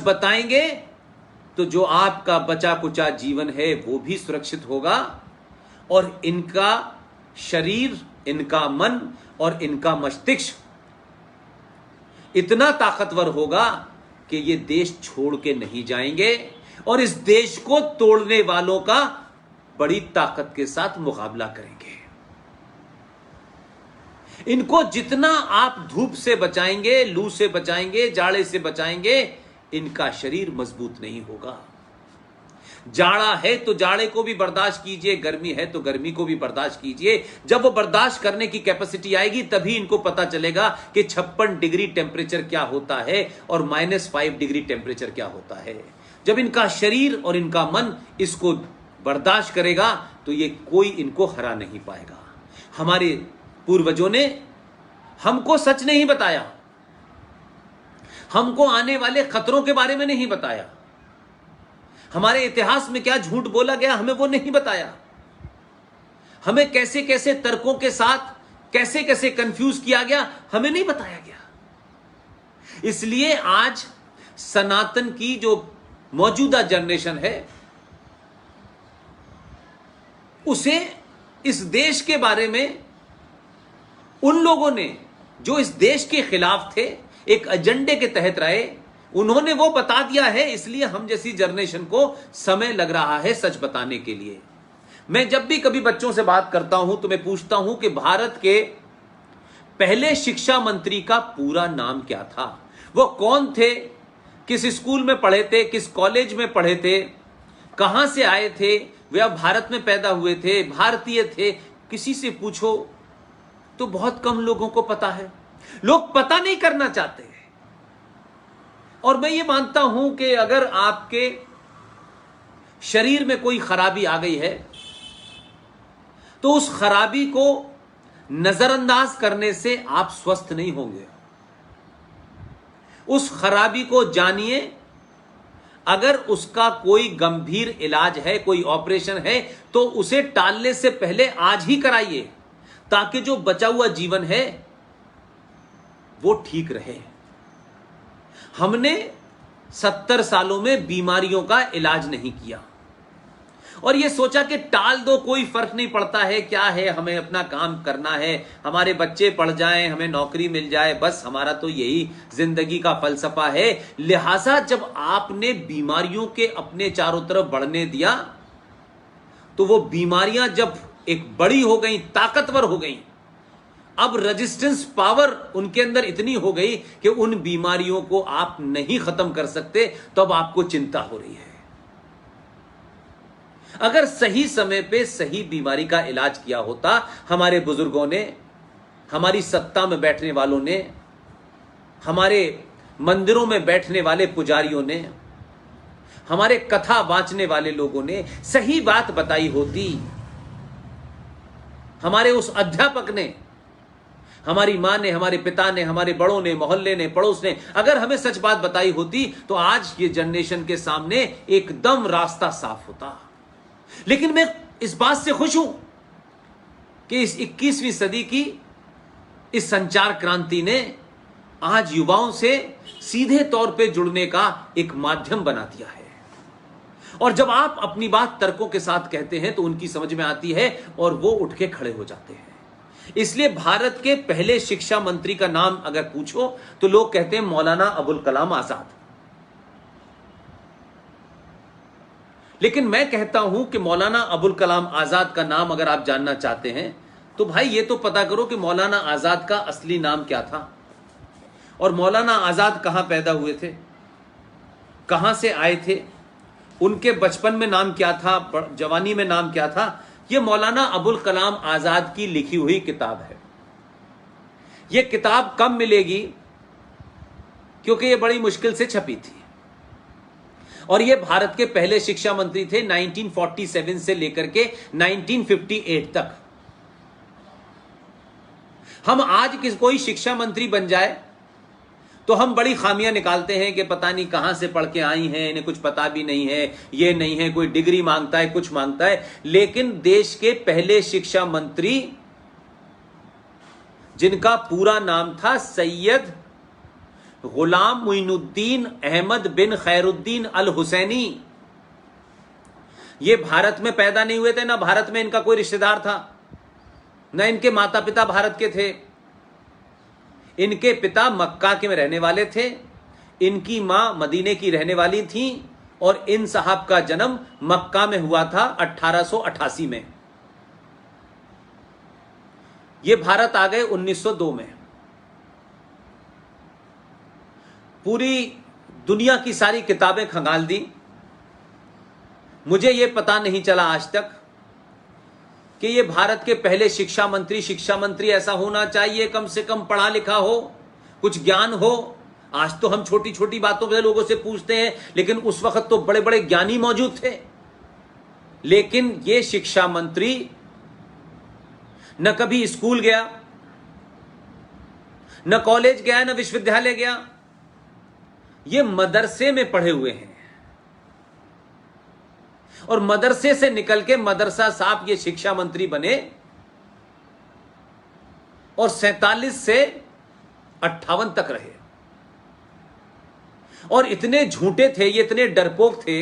बताएंगे तो जो आपका बचा कुचा जीवन है वो भी सुरक्षित होगा, और इनका शरीर, इनका मन और इनका मस्तिष्क इतना ताकतवर होगा कि ये देश छोड़ के नहीं जाएंगे, और इस देश को तोड़ने वालों का बड़ी ताकत के साथ मुकाबला करेंगे। इनको जितना आप धूप से बचाएंगे, लू से बचाएंगे, जाड़े से बचाएंगे, इनका शरीर मजबूत नहीं होगा। जाड़ा है तो जाड़े को भी बर्दाश्त कीजिए, गर्मी है तो गर्मी को भी बर्दाश्त कीजिए। जब वो बर्दाश्त करने की कैपेसिटी आएगी तभी इनको पता चलेगा कि 56 डिग्री टेम्परेचर क्या होता है और -5 डिग्री टेम्परेचर क्या होता है। जब इनका शरीर और इनका मन इसको बर्दाश्त करेगा तो ये कोई इनको हरा नहीं पाएगा। हमारे पूर्वजों ने हमको सच नहीं बताया, हमको आने वाले खतरों के बारे में नहीं बताया, हमारे इतिहास में क्या झूठ बोला गया हमें वो नहीं बताया, हमें कैसे कैसे तर्कों के साथ कैसे कैसे कंफ्यूज किया गया हमें नहीं बताया गया। इसलिए आज सनातन की जो मौजूदा जनरेशन है उसे इस देश के बारे में उन लोगों ने जो इस देश के खिलाफ थे, एक एजेंडे के तहत रहे, उन्होंने वो बता दिया है। इसलिए हम जैसी जनरेशन को समय लग रहा है सच बताने के लिए। मैं जब भी कभी बच्चों से बात करता हूं तो मैं पूछता हूं कि भारत के पहले शिक्षा मंत्री का पूरा नाम क्या था, वो कौन थे, किस स्कूल में पढ़े थे, किस कॉलेज में पढ़े थे, कहां से आए थे, वे अब भारत में पैदा हुए थे, भारतीय थे। किसी से पूछो तो बहुत कम लोगों को पता है। लोग पता नहीं करना चाहते। और मैं ये मानता हूं कि अगर आपके शरीर में कोई खराबी आ गई है तो उस खराबी को नजरअंदाज करने से आप स्वस्थ नहीं होंगे। उस खराबी को जानिए। अगर उसका कोई गंभीर इलाज है, कोई ऑपरेशन है, तो उसे टालने से पहले आज ही कराइए, ताकि जो बचा हुआ जीवन है वो ठीक रहे। हमने 70 सालों में बीमारियों का इलाज नहीं किया और ये सोचा कि टाल दो, कोई फर्क नहीं पड़ता है, क्या है, हमें अपना काम करना है, हमारे बच्चे पढ़ जाएं, हमें नौकरी मिल जाए, बस हमारा तो यही जिंदगी का फलसफा है। लिहाजा जब आपने बीमारियों के अपने चारों तरफ बढ़ने दिया तो वो बीमारियां जब एक बड़ी हो गई, ताकतवर हो गई, अब रेजिस्टेंस पावर उनके अंदर इतनी हो गई कि उन बीमारियों को आप नहीं खत्म कर सकते, तो अब आपको चिंता हो रही है। अगर सही समय पे सही बीमारी का इलाज किया होता, हमारे बुजुर्गों ने, हमारी सत्ता में बैठने वालों ने, हमारे मंदिरों में बैठने वाले पुजारियों ने, हमारे कथा वाचने वाले लोगों ने सही बात बताई होती, हमारे उस अध्यापक ने, हमारी मां ने, हमारे पिता ने, हमारे बड़ों ने, मोहल्ले ने, पड़ोस ने अगर हमें सच बात बताई होती तो आज ये जनरेशन के सामने एकदम रास्ता साफ होता। लेकिन मैं इस बात से खुश हूं कि इस 21वीं सदी की इस संचार क्रांति ने आज युवाओं से सीधे तौर पे जुड़ने का एक माध्यम बना दिया है। और जब आप अपनी बात तर्कों के साथ कहते हैं तो उनकी समझ में आती है और वो उठ के खड़े हो जाते हैं। इसलिए भारत के पहले शिक्षा मंत्री का नाम अगर पूछो तो लोग कहते हैं मौलाना अबुल कलाम आजाद। लेकिन मैं कहता हूं कि मौलाना अबुल कलाम आजाद का नाम अगर आप जानना चाहते हैं तो भाई ये तो पता करो कि मौलाना आजाद का असली नाम क्या था और मौलाना आजाद कहां पैदा हुए थे, कहां से आए थे, उनके बचपन में नाम क्या था, जवानी में नाम क्या था। यह मौलाना अबुल कलाम आजाद की लिखी हुई किताब है। यह किताब कब मिलेगी, क्योंकि यह बड़ी मुश्किल से छपी थी और यह भारत के पहले शिक्षा मंत्री थे 1947 से लेकर के 1958 तक। हम आज कोई शिक्षा मंत्री बन जाए तो हम बड़ी खामियां निकालते हैं कि पता नहीं कहां से पढ़ के आई हैं, इन्हें कुछ पता भी नहीं है, ये नहीं है, कोई डिग्री मांगता है, कुछ मांगता है। लेकिन देश के पहले शिक्षा मंत्री जिनका पूरा नाम था सैयद गुलाम मुइनुद्दीन अहमद बिन खैरुद्दीन अल हुसैनी, ये भारत में पैदा नहीं हुए थे, ना भारत में इनका कोई रिश्तेदार था, ना इनके माता पिता भारत के थे। इनके पिता मक्का के में रहने वाले थे, इनकी मां मदीने की रहने वाली थी, और इन साहब का जन्म मक्का में हुआ था 1888 में। ये भारत आ गए 1902 में। पूरी दुनिया की सारी किताबें खंगाल दी, मुझे यह पता नहीं चला आज तक कि ये भारत के पहले शिक्षा मंत्री ऐसा होना चाहिए, कम से कम पढ़ा लिखा हो, कुछ ज्ञान हो। आज तो हम छोटी छोटी बातों पे लोगों से पूछते हैं, लेकिन उस वक्त तो बड़े बड़े ज्ञानी मौजूद थे। लेकिन ये शिक्षा मंत्री न कभी स्कूल गया, न कॉलेज गया, न विश्वविद्यालय गया, ये मदरसे में पढ़े हुए हैं। और मदरसे से निकल के मदरसा साहब ये शिक्षा मंत्री बने, और 47 से 58 तक रहे। और इतने झूठे थे, ये इतने डरपोक थे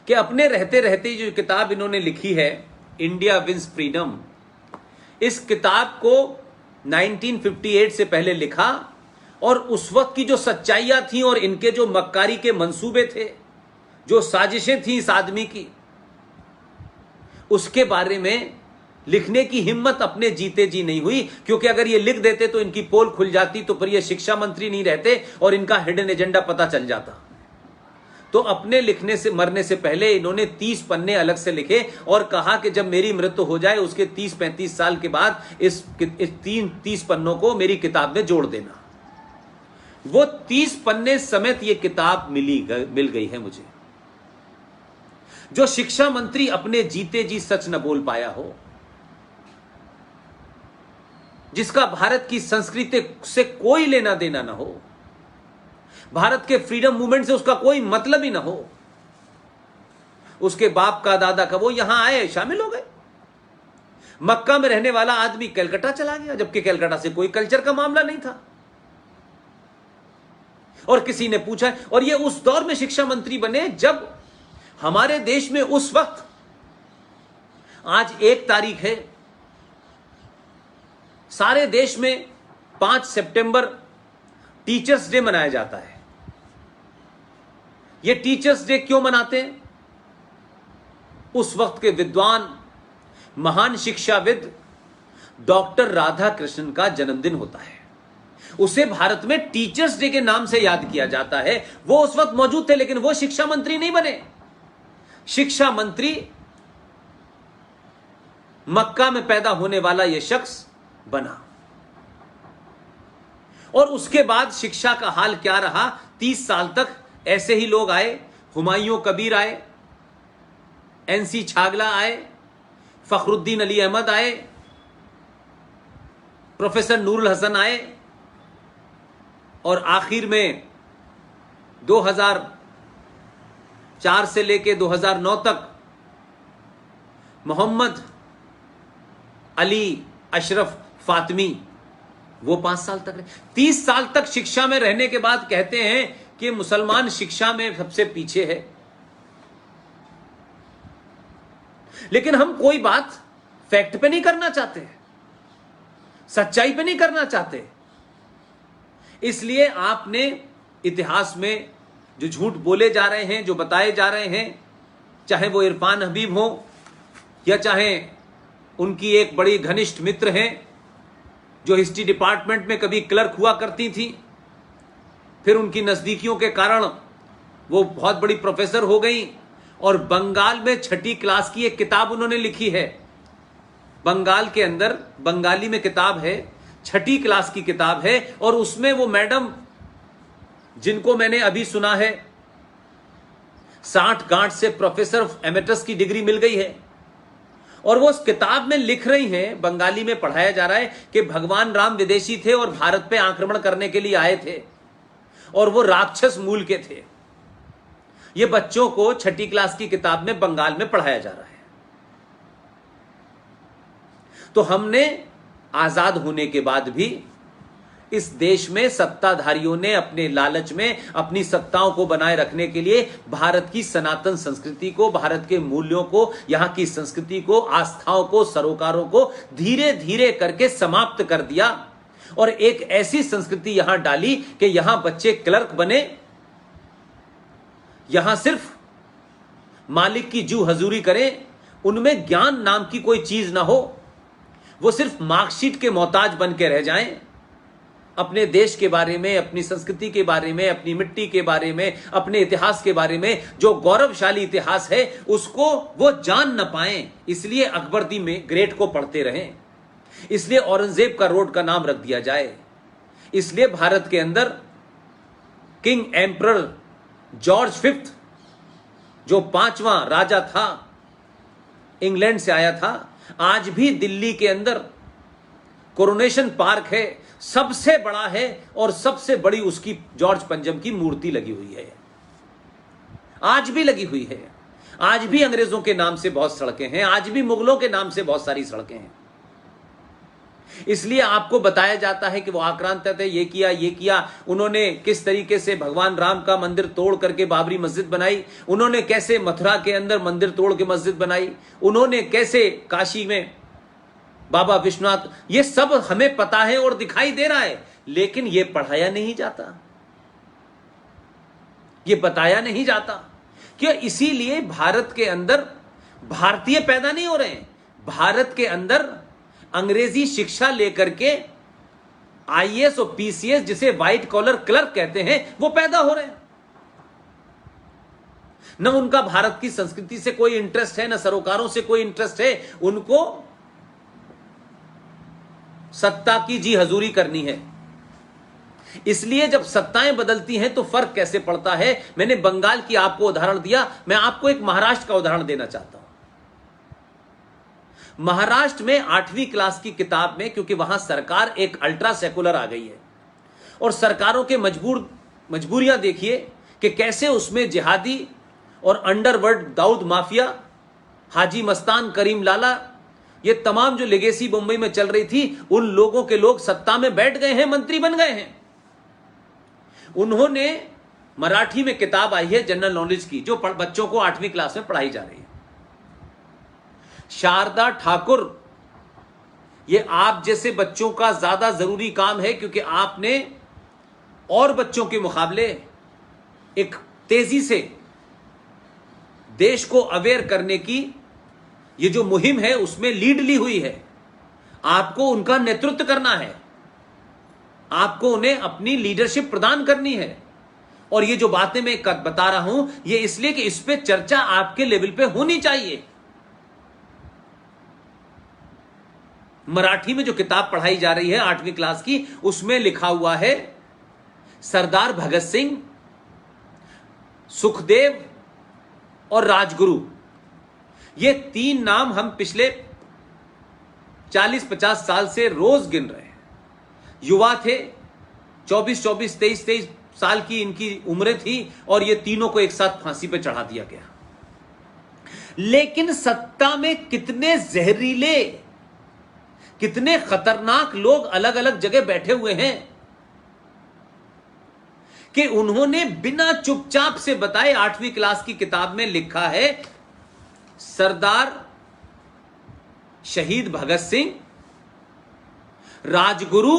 कि अपने रहते रहते जो किताब इन्होंने लिखी है, इंडिया विंस फ्रीडम, इस किताब को 1958 से पहले लिखा, और उस वक्त की जो सच्चाइयां थी और इनके जो मक्कारी के मंसूबे थे, जो साजिशें थी इस आदमी की, उसके बारे में लिखने की हिम्मत अपने जीते जी नहीं हुई। क्योंकि अगर ये लिख देते तो इनकी पोल खुल जाती, तो फिर ये शिक्षा मंत्री नहीं रहते और इनका हिडन एजेंडा पता चल जाता। तो अपने लिखने से मरने से पहले इन्होंने 30 पन्ने अलग से लिखे और कहा कि जब मेरी मृत्यु हो जाए उसके 30-35 साल के बाद इस 30 पन्नों को मेरी किताब में जोड़ देना। वो 30 पन्ने समेत ये किताब मिल गई है मुझे। जो शिक्षा मंत्री अपने जीते जी सच न बोल पाया हो, जिसका भारत की संस्कृति से कोई लेना देना ना हो, भारत के फ्रीडम मूवमेंट से उसका कोई मतलब ही ना हो, उसके बाप का दादा का, वो यहां आए, शामिल हो गए। मक्का में रहने वाला आदमी कलकत्ता चला गया, जबकि कलकत्ता से कोई कल्चर का मामला नहीं था। और किसी ने पूछा, और ये उस दौर में शिक्षा मंत्री बने जब हमारे देश में उस वक्त, आज 1 तारीख है, सारे देश में 5 सितंबर टीचर्स डे मनाया जाता है। ये टीचर्स डे क्यों मनाते हैं? उस वक्त के विद्वान, महान शिक्षाविद डॉक्टर राधा कृष्णन का जन्मदिन होता है। उसे भारत में टीचर्स डे के नाम से याद किया जाता है। वो उस वक्त मौजूद थे, लेकिन वो शिक्षा मंत्री नहीं बने। शिक्षा मंत्री मक्का में पैदा होने वाला यह शख्स बना। और उसके बाद शिक्षा का हाल क्या रहा? 30 साल तक ऐसे ही लोग आए। हुमायूं कबीर आए, एनसी छागला आए, फखरुद्दीन अली अहमद आए, प्रोफेसर नूरुल हसन आए, और आखिर में 2004 से लेके 2009 तक मोहम्मद अली अशरफ फातिमी, वो 5 साल तक रहे। 30 साल तक शिक्षा में रहने के बाद कहते हैं कि मुसलमान शिक्षा में सबसे पीछे है। लेकिन हम कोई बात फैक्ट पे नहीं करना चाहते, सच्चाई पे नहीं करना चाहते। इसलिए आपने इतिहास में जो झूठ बोले जा रहे हैं, जो बताए जा रहे हैं, चाहे वो इरफान हबीब हो या चाहे उनकी एक बड़ी घनिष्ठ मित्र हैं जो हिस्ट्री डिपार्टमेंट में कभी क्लर्क हुआ करती थी, फिर उनकी नजदीकियों के कारण वो बहुत बड़ी प्रोफेसर हो गई, और बंगाल में 6ठी क्लास की एक किताब उन्होंने लिखी है। बंगाल के अंदर बंगाली में किताब है, 6ठी क्लास की किताब है, और उसमें वो मैडम जिनको मैंने अभी सुना है 60 गांठ से प्रोफेसर एमेरिटस की डिग्री मिल गई है, और वो उस किताब में लिख रही हैं, बंगाली में पढ़ाया जा रहा है कि भगवान राम विदेशी थे और भारत पे आक्रमण करने के लिए आए थे, और वो राक्षस मूल के थे। ये बच्चों को 6ठी क्लास की किताब में बंगाल में पढ़ाया जा रहा है। तो हमने आजाद होने के बाद भी इस देश में सत्ताधारियों ने अपने लालच में अपनी सत्ताओं को बनाए रखने के लिए भारत की सनातन संस्कृति को, भारत के मूल्यों को, यहां की संस्कृति को, आस्थाओं को, सरोकारों को धीरे धीरे करके समाप्त कर दिया और एक ऐसी संस्कृति यहां डाली कि यहां बच्चे क्लर्क बने, यहां सिर्फ मालिक की जू हजूरी करें, उनमें ज्ञान नाम की कोई चीज ना हो, वो सिर्फ मार्कशीट के मोहताज बन के रह जाएं। अपने देश के बारे में, अपनी संस्कृति के बारे में, अपनी मिट्टी के बारे में, अपने इतिहास के बारे में, जो गौरवशाली इतिहास है उसको वो जान न पाएं। इसलिए अकबर दी में ग्रेट को पढ़ते रहें, इसलिए औरंगजेब का रोड का नाम रख दिया जाए, इसलिए भारत के अंदर किंग एम्परर जॉर्ज फिफ्थ जो 5वां राजा था, इंग्लैंड से आया था, आज भी दिल्ली के अंदर कोरोनेशन पार्क है, सबसे बड़ा है और सबसे बड़ी उसकी जॉर्ज पंजम की मूर्ति लगी हुई है, आज भी लगी हुई है। आज भी अंग्रेजों के नाम से बहुत सड़कें हैं, आज भी मुगलों के नाम से बहुत सारी सड़कें हैं। इसलिए आपको बताया जाता है कि वो आक्रांत थे, ये किया, उन्होंने किस तरीके से भगवान राम का मंदिर तोड़ करके बाबरी मस्जिद बनाई, उन्होंने कैसे मथुरा के अंदर मंदिर तोड़ के मस्जिद बनाई, उन्होंने कैसे काशी में बाबा विश्वनाथ, ये सब हमें पता है और दिखाई दे रहा है, लेकिन ये पढ़ाया नहीं जाता, ये बताया नहीं जाता। क्यों? इसीलिए भारत के अंदर भारतीय पैदा नहीं हो रहे हैं, भारत के अंदर अंग्रेजी शिक्षा लेकर के आईएएस और पीसीएस, जिसे व्हाइट कॉलर क्लर्क कहते हैं, वो पैदा हो रहे हैं। न उनका भारत की संस्कृति से कोई इंटरेस्ट है, न सरोकारों से कोई इंटरेस्ट है, उनको सत्ता की जी हजूरी करनी है। इसलिए जब सत्ताएं बदलती हैं तो फर्क कैसे पड़ता है। मैंने बंगाल की आपको उदाहरण दिया, मैं आपको एक महाराष्ट्र का उदाहरण देना चाहता हूं। महाराष्ट्र में 8वीं क्लास की किताब में, क्योंकि वहां सरकार एक अल्ट्रा सेकुलर आ गई है और सरकारों के मजबूरियां देखिए कि कैसे उसमें जिहादी और अंडरवर्ल्ड दाऊद माफिया, हाजी मस्तान, करीम लाला, ये तमाम जो लेगेसी मुंबई में चल रही थी, उन लोगों के लोग सत्ता में बैठ गए हैं, मंत्री बन गए हैं। उन्होंने मराठी में किताब आई है जनरल नॉलेज की, जो बच्चों को 8वीं क्लास में पढ़ाई जा रही है। शारदा ठाकुर, ये आप जैसे बच्चों का ज्यादा जरूरी काम है, क्योंकि आपने और बच्चों के मुकाबले एक तेजी से देश को अवेयर करने की ये जो मुहिम है उसमें लीड ली हुई है। आपको उनका नेतृत्व करना है, आपको उन्हें अपनी लीडरशिप प्रदान करनी है। और ये जो बातें मैं बता रहा हूं, ये इसलिए कि इस पे चर्चा आपके लेवल पे होनी चाहिए। मराठी में जो किताब पढ़ाई जा रही है 8वीं क्लास की, उसमें लिखा हुआ है सरदार भगत सिंह, सुखदेव और राजगुरु, ये 3 नाम हम पिछले 40-50 साल से रोज गिन रहे हैं। युवा थे, 24-24, 23-23 साल की इनकी उम्रें थी, और ये तीनों को एक साथ फांसी पे चढ़ा दिया गया। लेकिन सत्ता में कितने जहरीले, कितने खतरनाक लोग अलग अलग जगह बैठे हुए हैं कि उन्होंने बिना चुपचाप से बताए 8वीं क्लास की किताब में लिखा है सरदार शहीद भगत सिंह, राजगुरु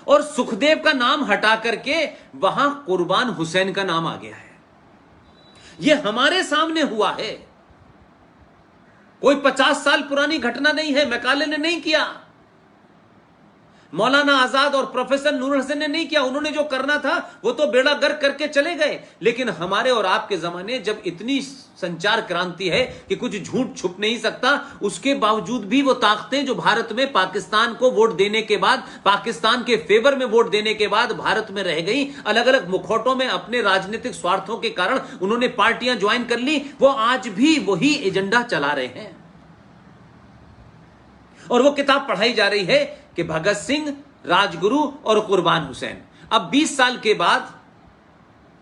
और सुखदेव का नाम हटा करके वहां कुर्बान हुसैन का नाम आ गया है। यह हमारे सामने हुआ है, कोई 50 साल पुरानी घटना नहीं है। मैकाले ने नहीं किया, मौलाना आजाद और प्रोफेसर नूर हसन ने नहीं किया। उन्होंने जो करना था वो तो बेड़ा गर्क करके चले गए। लेकिन हमारे और आपके जमाने जब इतनी संचार क्रांति है कि कुछ झूठ छुप नहीं सकता, उसके बावजूद भी वो ताकतें जो भारत में पाकिस्तान को वोट देने के बाद, पाकिस्तान के फेवर में वोट देने के बाद भारत में रह गई, अलग अलग मुखौटों में अपने राजनीतिक स्वार्थों के कारण उन्होंने पार्टियां ज्वाइन कर ली, वो आज भी वही एजेंडा चला रहे हैं। और वो किताब पढ़ाई जा रही है कि भगत सिंह, राजगुरु और कुर्बान हुसैन। अब 20 साल के बाद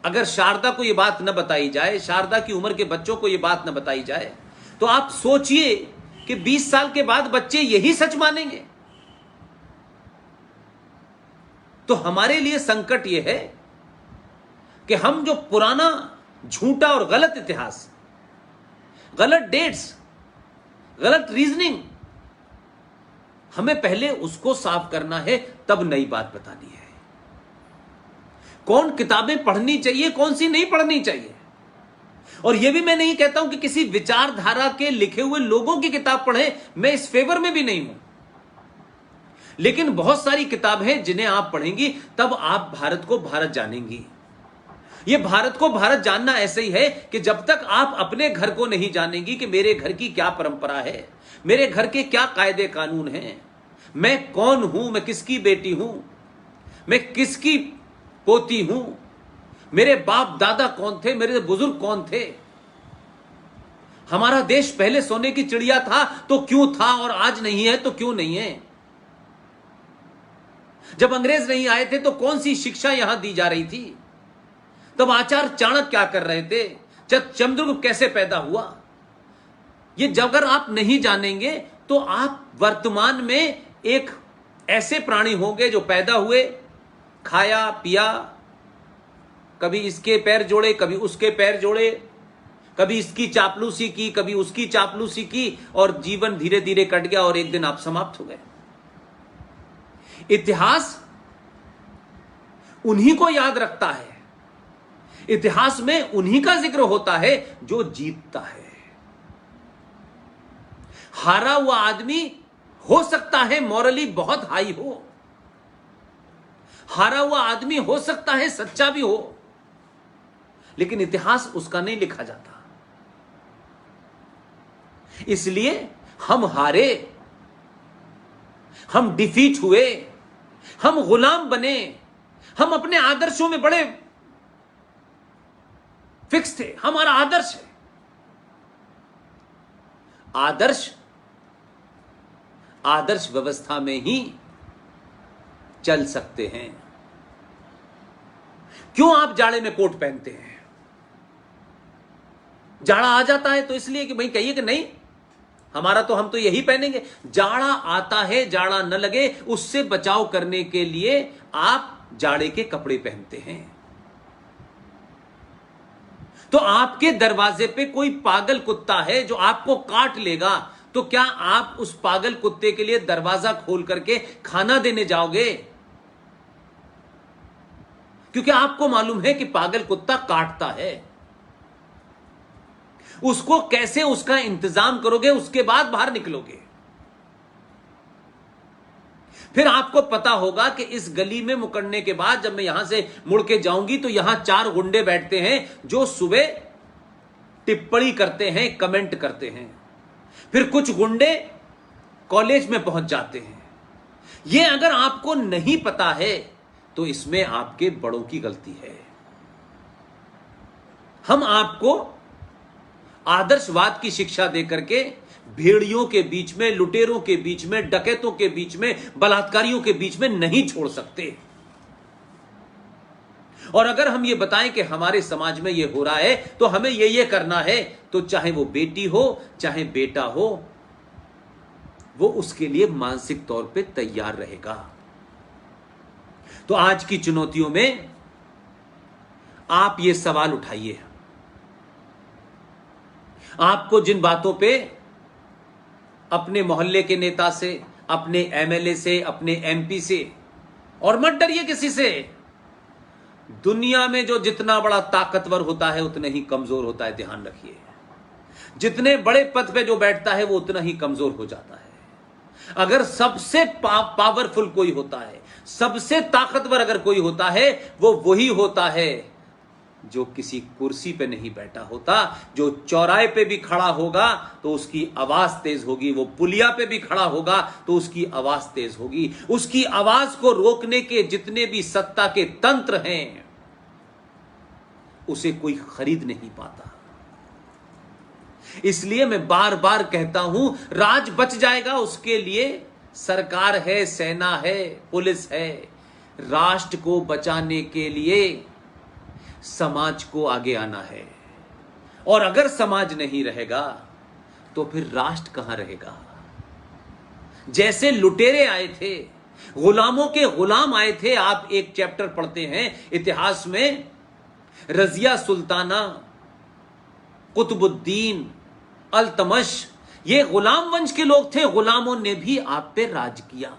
अगर शारदा को यह बात न बताई जाए, शारदा की उम्र के बच्चों को यह बात न बताई जाए, तो आप सोचिए कि 20 साल के बाद बच्चे यही सच मानेंगे। तो हमारे लिए संकट यह है कि हम जो पुराना झूठा और गलत इतिहास, गलत डेट्स, गलत रीजनिंग, हमें पहले उसको साफ करना है, तब नई बात बतानी है। कौन किताबें पढ़नी चाहिए, कौन सी नहीं पढ़नी चाहिए। और यह भी मैं नहीं कहता हूं कि किसी विचारधारा के लिखे हुए लोगों की किताब पढ़ें, मैं इस फेवर में भी नहीं हूं। लेकिन बहुत सारी किताब हैं जिन्हें आप पढ़ेंगी तब आप भारत को भारत जानेंगी। यह भारत को भारत जानना ऐसे ही है कि जब तक आप अपने घर को नहीं जानेंगी कि मेरे घर की क्या परंपरा है, मेरे घर के क्या कायदे कानून हैं, मैं कौन हूं, मैं किसकी बेटी हूं, मैं किसकी पोती हूं, मेरे बाप दादा कौन थे, मेरे बुजुर्ग कौन थे, हमारा देश पहले सोने की चिड़िया था तो क्यों था और आज नहीं है तो क्यों नहीं है, जब अंग्रेज नहीं आए थे तो कौन सी शिक्षा यहां दी जा रही थी, तब आचार्य चाणक्य क्या कर रहे थे, चंद्रगुप्त कैसे पैदा हुआ। ये जब अगर आप नहीं जानेंगे तो आप वर्तमान में एक ऐसे प्राणी होंगे जो पैदा हुए, खाया पिया, कभी इसके पैर जोड़े कभी उसके पैर जोड़े, कभी इसकी चापलूसी की कभी उसकी चापलूसी की, और जीवन धीरे धीरे कट गया और एक दिन आप समाप्त हो गए। इतिहास उन्हीं को याद रखता है, इतिहास में उन्हीं का जिक्र होता है जो जीतता है। हारा हुआ आदमी हो सकता है मॉरली बहुत हाई हो, हारा हुआ आदमी हो सकता है सच्चा भी हो, लेकिन इतिहास उसका नहीं लिखा जाता। इसलिए हम हारे, हम डिफीट हुए, हम गुलाम बने, हम अपने आदर्शों में बड़े फिक्स थे। हमारा आदर्श है, आदर्श व्यवस्था में ही चल सकते हैं। क्यों आप जाड़े में कोट पहनते हैं? जाड़ा आ जाता है तो इसलिए कि भाई कहिए कि नहीं हमारा तो हम तो यही पहनेंगे। जाड़ा आता है, जाड़ा न लगे उससे बचाव करने के लिए आप जाड़े के कपड़े पहनते हैं। तो आपके दरवाजे पे कोई पागल कुत्ता है जो आपको काट लेगा, तो क्या आप उस पागल कुत्ते के लिए दरवाजा खोल करके खाना देने जाओगे? क्योंकि आपको मालूम है कि पागल कुत्ता काटता है। उसको कैसे उसका इंतजाम करोगे, उसके बाद बाहर निकलोगे। फिर आपको पता होगा कि इस गली में मुकरने के बाद जब मैं यहां से मुड़ के जाऊंगी तो यहां 4 गुंडे बैठते हैं जो सुबह टिप्पणी करते हैं, कमेंट करते हैं। फिर कुछ गुंडे कॉलेज में पहुंच जाते हैं। यह अगर आपको नहीं पता है तो इसमें आपके बड़ों की गलती है। हम आपको आदर्शवाद की शिक्षा देकर के भेड़ियों के बीच में, लुटेरों के बीच में, डकैतों के बीच में, बलात्कारियों के बीच में नहीं छोड़ सकते। और अगर हम ये बताएं कि हमारे समाज में ये हो रहा है तो हमें ये करना है, तो चाहे वो बेटी हो चाहे बेटा हो, वो उसके लिए मानसिक तौर पे तैयार रहेगा। तो आज की चुनौतियों में आप ये सवाल उठाइए। आपको जिन बातों पे अपने मोहल्ले के नेता से, अपने एमएलए से, अपने एमपी से, और मत डरिए किसी से, दुनिया में जो जितना बड़ा ताकतवर होता है उतना ही कमजोर होता है। ध्यान रखिए, जितने बड़े पद पे जो बैठता है वो उतना ही कमजोर हो जाता है। अगर सबसे पावरफुल कोई होता है, सबसे ताकतवर अगर कोई होता है, वो वही होता है जो किसी कुर्सी पे नहीं बैठा होता। जो चौराहे पे भी खड़ा होगा तो उसकी आवाज तेज होगी, वो पुलिया पे भी खड़ा होगा तो उसकी आवाज तेज होगी। उसकी आवाज को रोकने के जितने भी सत्ता के तंत्र हैं उसे कोई खरीद नहीं पाता। इसलिए मैं बार बार कहता हूं, राज बच जाएगा उसके लिए सरकार है, सेना है, पुलिस है। राष्ट्र को बचाने के लिए समाज को आगे आना है। और अगर समाज नहीं रहेगा तो फिर राष्ट्र कहां रहेगा? जैसे लुटेरे आए थे, गुलामों के गुलाम आए थे। आप एक चैप्टर पढ़ते हैं इतिहास में, रजिया सुल्ताना, कुतुबुद्दीन, अल्तमश, ये गुलाम वंश के लोग थे। गुलामों ने भी आप पे राज किया।